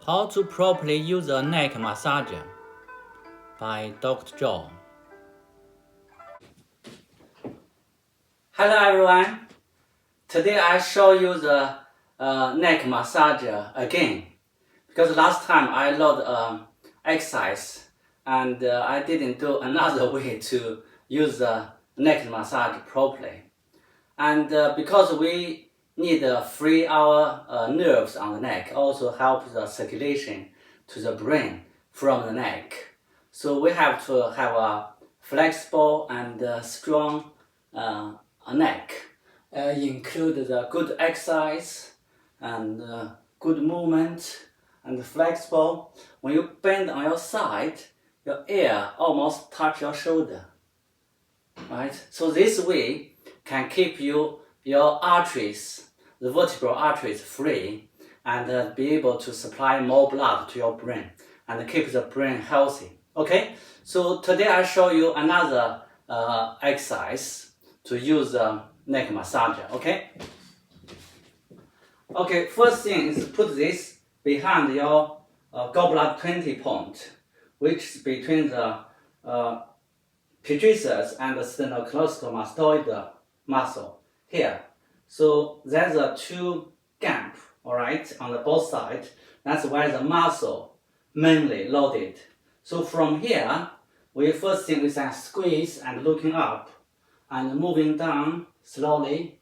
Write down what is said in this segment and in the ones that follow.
How to properly use a neck massager by Dr. Zhao. Hello everyone. Today I show you the neck massager again, because last time I learned exercise and I didn't do another way to use the neck massage properly. And because we need to free our nerves on the neck, also help the circulation to the brain from the neck. So we have to have a flexible and strong neck. Include the good exercise and good movement and flexible. When you bend on your side, your ear almost touch your shoulder, right? So this way can keep your arteries, the vertebral arteries, free and be able to supply more blood to your brain and keep the brain healthy. Okay, so today I show you another exercise to use the neck massager. Okay, first thing is put this behind your gallbladder 20 point, which is between the trapezius and the sternocleidomastoid muscle here. So there's a two gap, all right, on the both sides. That's where the muscle mainly loaded. So from here, first thing we can squeeze and looking up and moving down slowly.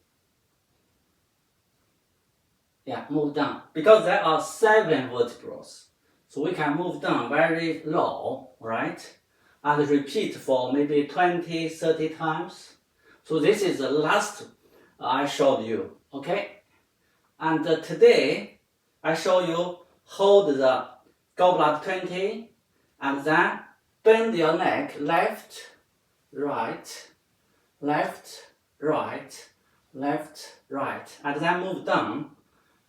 Yeah, move down. Because there are 7 vertebrae, so we can move down very low, right? And repeat for maybe 20, 30 times. So this is the last I showed you, okay? And today, I show you hold the gallbladder 20 and then bend your neck left, right, left, right, left, right, and then move down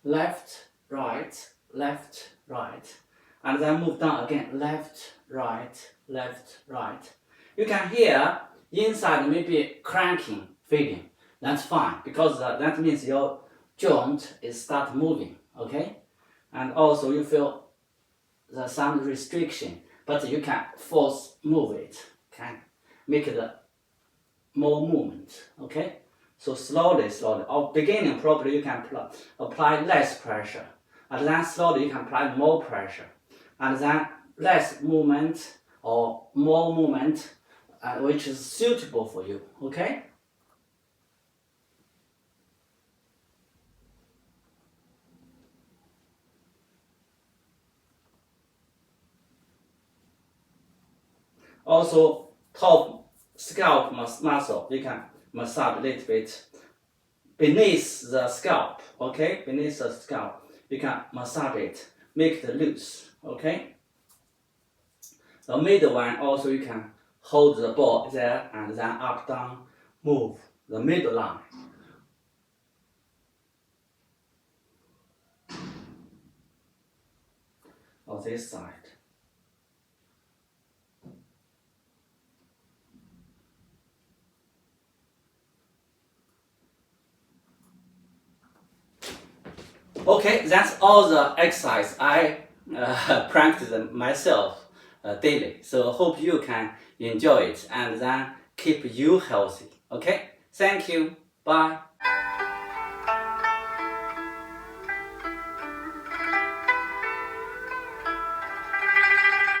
left, right, left, right, and then move down again left, right, left, right. You can hear inside maybe cranking, feeling. That's fine, because that means your joint is start moving, okay? And also you feel some restriction, but you can force move it, can make it more movement, okay? So slowly, or beginning probably you can apply less pressure, and then slowly you can apply more pressure, and then less movement or more movement, which is suitable for you, okay? Also, top scalp muscle, you can massage a little bit beneath the scalp, okay? Beneath the scalp, you can massage it, make it loose, okay? The middle one also you can hold the ball there and then up, down, move the middle line. On this side. Okay, that's all the exercise I practice myself daily. So hope you can enjoy it and then keep you healthy. Okay, thank you. Bye.